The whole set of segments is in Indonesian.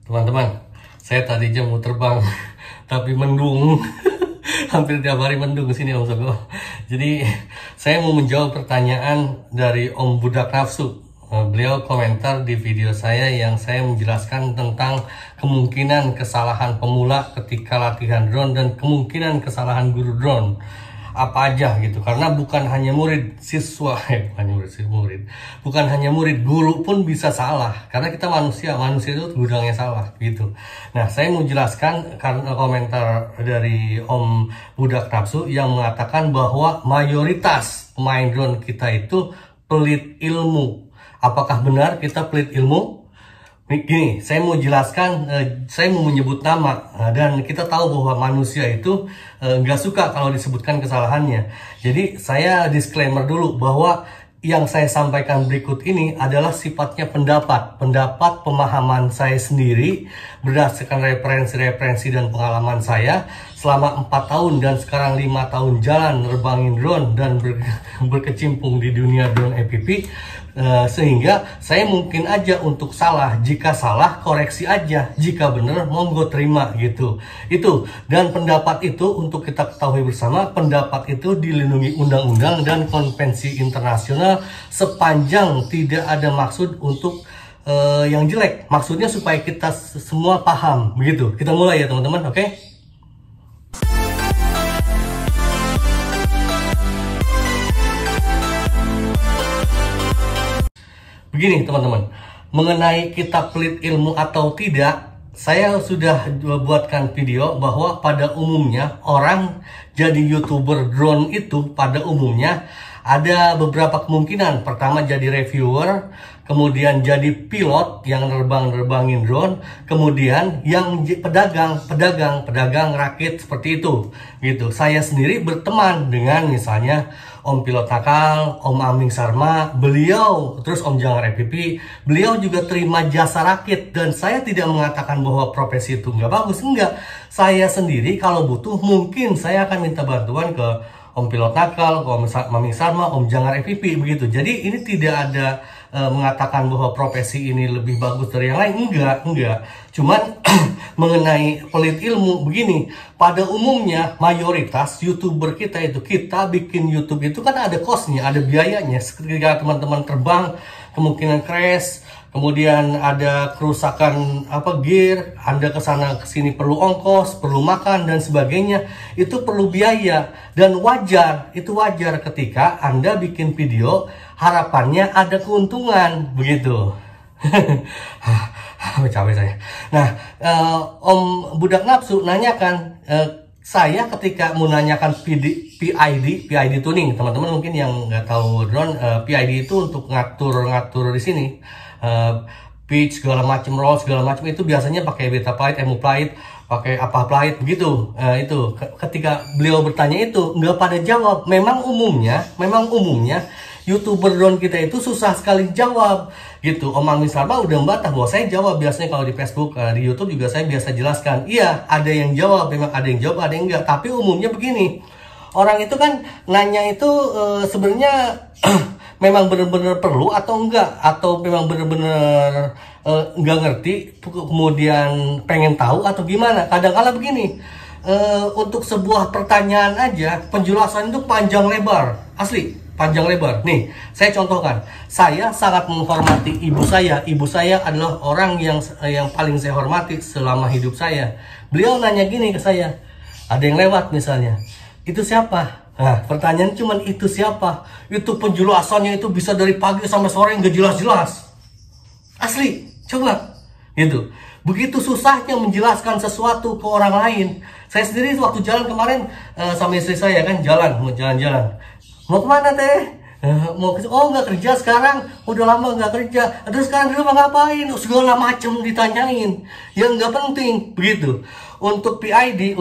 Teman-teman, saya tadinya mau terbang, tapi mendung. Hampir tiap hari mendung sini Om Sogo. Jadi, saya mau menjawab pertanyaan dari Om Budak Nafsu. Beliau komentar di video saya yang saya menjelaskan tentang kemungkinan kesalahan pemula ketika latihan drone dan kemungkinan kesalahan guru drone. Apa aja gitu, karena bukan hanya murid siswa, bukan hanya murid, guru pun bisa salah, karena kita manusia itu gudangnya salah gitu. Nah, saya mau jelaskan karena komentar dari Om Budak Nafsu yang mengatakan bahwa mayoritas pemain drone kita itu pelit ilmu. Apakah benar kita pelit ilmu? Gini, saya mau jelaskan, saya mau menyebut nama, dan kita tahu bahwa manusia itu nggak suka kalau disebutkan kesalahannya. Jadi saya disclaimer dulu bahwa yang saya sampaikan berikut ini adalah sifatnya pendapat pemahaman saya sendiri berdasarkan referensi dan pengalaman saya selama 4 tahun dan sekarang 5 tahun jalan nerbangin drone dan berkecimpung di dunia drone FPV. Sehingga saya mungkin aja untuk salah, jika salah koreksi aja, jika benar monggo terima gitu. Itu, dan pendapat itu untuk kita ketahui bersama, pendapat itu dilindungi undang-undang dan konvensi internasional sepanjang tidak ada maksud untuk yang jelek. Maksudnya supaya kita semua paham begitu. Kita mulai ya teman-teman, oke? Begini teman-teman, mengenai kita pelit ilmu atau tidak, saya sudah buatkan video bahwa pada umumnya orang jadi YouTuber drone itu pada umumnya ada beberapa kemungkinan. Pertama jadi reviewer, kemudian jadi pilot yang nerbangin drone, kemudian yang pedagang rakit seperti itu gitu. Saya sendiri berteman dengan misalnya Om Pilot Nakal, Om Aming Sarma, beliau, terus Om Jangar FPV, beliau juga terima jasa rakit, dan saya tidak mengatakan bahwa profesi itu nggak bagus, enggak. Saya sendiri kalau butuh mungkin saya akan minta bantuan ke Om Pilot Nakal, Om Aming Sarma, Om Jangar FPV begitu. Jadi ini tidak ada mengatakan bahwa profesi ini lebih bagus dari yang lain, enggak. Cuman mengenai pelit ilmu begini, pada umumnya mayoritas YouTuber kita itu, kita bikin YouTube itu kan ada cost-nya, ada biayanya. Ketika teman-teman terbang kemungkinan crash, kemudian ada kerusakan gear, Anda kesana kesini perlu ongkos, perlu makan dan sebagainya, itu perlu biaya. Dan itu wajar ketika Anda bikin video harapannya ada keuntungan begitu. Capek saya. Nah, Om Budak Nafsu nanyakan, saya ketika mau nanyakan PID tuning, teman-teman mungkin yang nggak tahu drone, PID itu untuk ngatur di sini, pitch segala macam, roll segala macam, itu biasanya pakai beta plate, emu plate, pakai apa plate begitu. Itu ketika beliau bertanya itu nggak pada jawab. Memang umumnya YouTuber drone kita itu susah sekali jawab gitu. Om Aming Sarma udah membantah bahwa saya jawab biasanya kalau di Facebook, di YouTube juga saya biasa jelaskan. Iya, ada yang jawab, memang ada yang jawab, ada yang enggak. Tapi umumnya begini, orang itu kan nanya itu sebenarnya memang benar-benar perlu atau enggak, atau memang benar-benar enggak ngerti, kemudian pengen tahu atau gimana. Kadang-kala begini, untuk sebuah pertanyaan aja penjelasan itu panjang lebar, asli. Panjang lebar. Nih, saya contohkan. Saya sangat menghormati ibu saya. Ibu saya adalah orang yang paling saya hormati selama hidup saya. Beliau nanya gini ke saya, ada yang lewat misalnya, itu siapa? Nah, pertanyaan cuman itu siapa? Itu penjelasannya itu bisa dari pagi sampai sore nggak jelas-jelas. Asli, coba. Gitu. Begitu susahnya menjelaskan sesuatu ke orang lain. Saya sendiri waktu jalan kemarin sama istri saya kan mau jalan-jalan. Mau kemana teh? Nggak kerja sekarang, udah lama nggak kerja. Terus sekarang di rumah ngapain? Segala macam ditanyain, yang nggak penting begitu. Untuk PID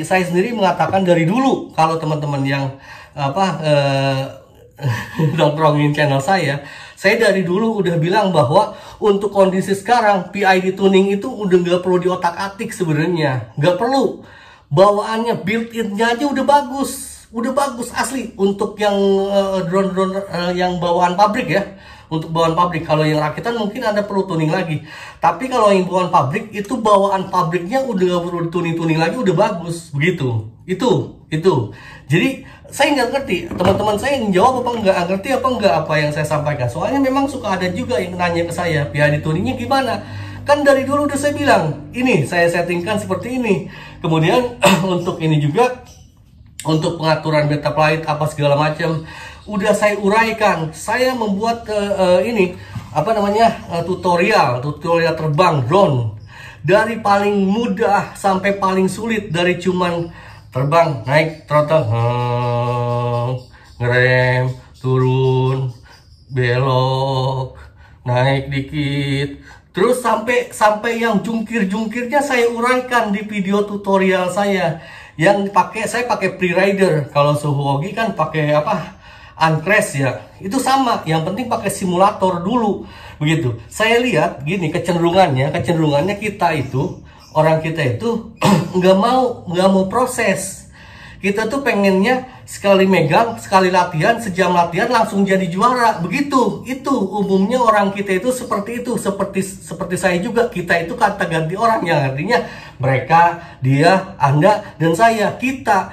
saya sendiri mengatakan dari dulu, kalau teman-teman yang nongkrongin channel saya dari dulu udah bilang bahwa untuk kondisi sekarang PID tuning itu udah nggak perlu diotak-atik sebenarnya, nggak perlu. Bawaannya built-in-nya aja udah bagus asli. Untuk yang drone yang bawaan pabrik ya, untuk bawaan pabrik. Kalau yang rakitan mungkin Anda perlu tuning lagi. Tapi kalau yang bawaan pabrik itu bawaan pabriknya udah gak perlu tuning-tuning lagi, udah bagus begitu. Itu. Jadi saya nggak ngerti, teman-teman saya yang jawab apa enggak, ngerti apa enggak apa yang saya sampaikan. Soalnya memang suka ada juga yang nanya ke saya, PID tuningnya gimana? Kan dari dulu udah saya bilang, ini saya settingkan seperti ini. Kemudian untuk ini juga, untuk pengaturan beta plate apa segala macam, udah saya uraikan. Saya membuat ini apa namanya tutorial terbang drone dari paling mudah sampai paling sulit, dari cuman terbang, naik throttle, ngerem, turun, belok, naik dikit, terus sampai yang jungkir-jungkirnya saya uraikan di video tutorial saya. Yang saya pakai pre-rider. Kalau Suzuki kan pakai apa? Uncrash ya. Itu sama, yang penting pakai simulator dulu. Begitu. Saya lihat gini kecenderungannya kita itu, orang kita itu nggak mau proses. Kita tuh pengennya sekali megang, sekali latihan, sejam latihan langsung jadi juara. Begitu. Itu umumnya orang kita itu seperti itu. Seperti saya juga. Kita itu kata ganti orang, yang artinya mereka, dia, Anda, dan saya. Kita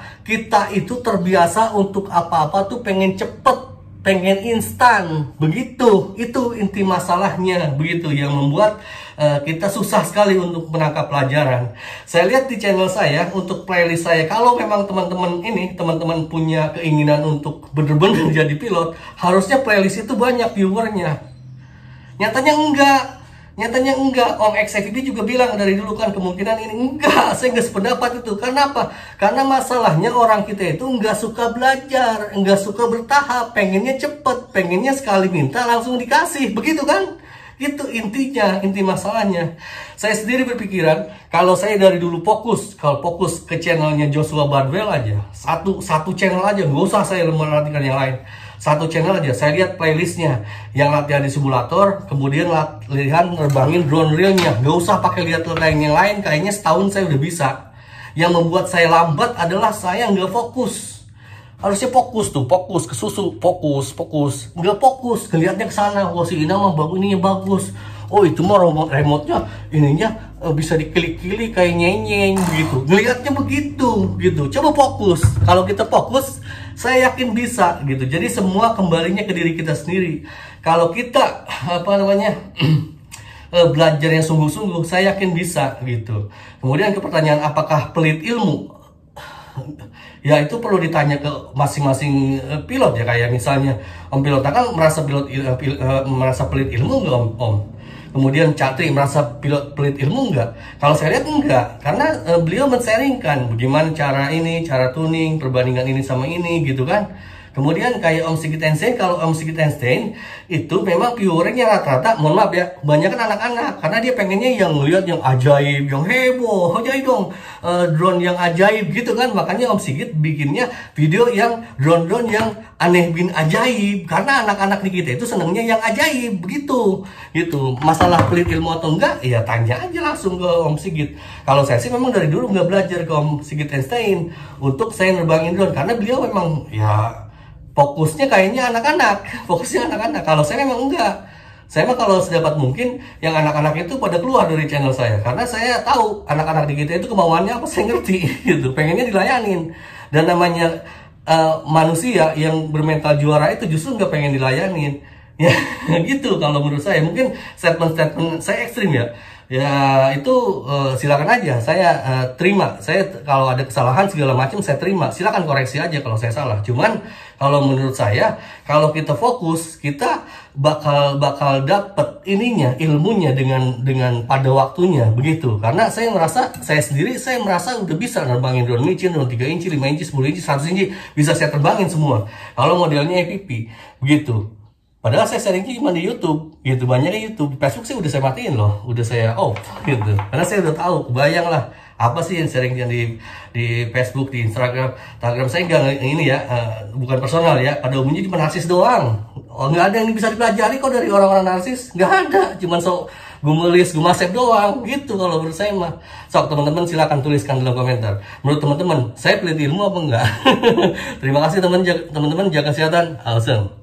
itu terbiasa untuk apa-apa tuh pengen cepet, pengen instan. Begitu. Itu inti masalahnya. Begitu yang membuat kita susah sekali untuk menangkap pelajaran. Saya lihat di channel saya, untuk playlist saya, kalau memang teman-teman punya keinginan untuk bener-bener jadi pilot, harusnya playlist itu banyak viewernya. Nyatanya enggak. Om XFB juga bilang dari dulu kan, kemungkinan ini enggak. Saya nggak sependapat itu. Karena apa? Karena masalahnya orang kita itu nggak suka belajar, nggak suka bertahap, pengennya cepet, pengennya sekali minta langsung dikasih, begitu kan? Itu intinya, inti masalahnya. Saya sendiri berpikiran, kalau saya dari dulu fokus ke channelnya Joshua Bardwell aja, satu channel aja, nggak usah saya merhatikan yang lain. Satu channel aja, saya lihat playlistnya, yang latihan di simulator, kemudian latihan nerbangin drone realnya, nggak usah pakai lihat yang lain. Kayaknya setahun saya udah bisa. Yang membuat saya lambat adalah saya nggak fokus. Harusnya fokus ke susu, fokus, nggak fokus, ngeliatnya ke sana. Wah, si Ina mah ininya bagus. Oh, itu mah remote-nya ininya bisa diklik-klik kayak nyenyeng gitu. Ngeliatnya begitu gitu. Coba fokus. Kalau kita fokus, saya yakin bisa gitu. Jadi semua kembalinya ke diri kita sendiri. Kalau kita belajar yang sungguh-sungguh, saya yakin bisa gitu. Kemudian ke pertanyaan apakah pelit ilmu? Ya itu perlu ditanya ke masing-masing pilot ya. Kayak misalnya Om pilot kan merasa pelit ilmu nggak Om? Kemudian Catri merasa pelit ilmu nggak? Kalau saya lihat enggak, karena beliau men-sharingkan bagaimana cara tuning, perbandingan ini sama ini gitu kan. Kemudian kayak Om Sigit Einstein, kalau Om Sigit Einstein itu memang viewernya rata-rata, mohon maaf ya, banyak kan anak-anak, karena dia pengennya yang lihat yang ajaib, yang heboh, ajaib dong, drone yang ajaib gitu kan. Makanya Om Sigit bikinnya video yang drone-drone yang aneh bin ajaib, karena anak-anak di kita itu senengnya yang ajaib begitu. Gitu. Masalah pelit ilmu atau enggak, ya tanya aja langsung ke Om Sigit. Kalau saya sih memang dari dulu nggak belajar ke Om Sigit Einstein untuk saya nerbangin drone, karena beliau memang ya fokusnya kayaknya anak-anak, Kalau saya memang enggak. Saya mah kalau sedapat mungkin yang anak-anak itu pada keluar dari channel saya, karena saya tahu anak-anak di kita itu kemauannya apa, saya ngerti gitu, pengennya dilayanin. Dan namanya manusia yang bermental juara itu justru nggak pengen dilayanin. Ya gitu kalau menurut saya. Mungkin statement saya ekstrim ya. Ya itu silakan aja, saya terima. Saya kalau ada kesalahan segala macam saya terima. Silakan koreksi aja kalau saya salah. Cuman kalau menurut saya, kalau kita fokus, kita bakal dapet ilmunya dengan pada waktunya begitu. Karena saya merasa udah bisa nerbangin drone micin, drone 3 inci, 5 inci, 10 inci, 100 inci, bisa saya terbangin semua. Kalau modelnya APP begitu. Padahal saya sharingnya cuma di YouTube, gitu, banyak di YouTube. Facebook sih udah saya matiin loh, udah saya off, gitu. Karena saya udah tahu, kebayang lah apa sih yang sharingnya di Facebook, di Instagram. Saya nggak ini ya, bukan personal ya. Pada umumnya cuma narsis doang. Oh, nggak ada yang bisa dipelajari kok dari orang-orang narsis, nggak ada. Cuma gumelis, gumasep doang, gitu kalau menurut saya mah. Sok teman-teman silakan tuliskan dalam komentar. Menurut teman-teman, saya pelit ilmu apa enggak? Terima kasih teman-teman, jaga kesehatan, awesome.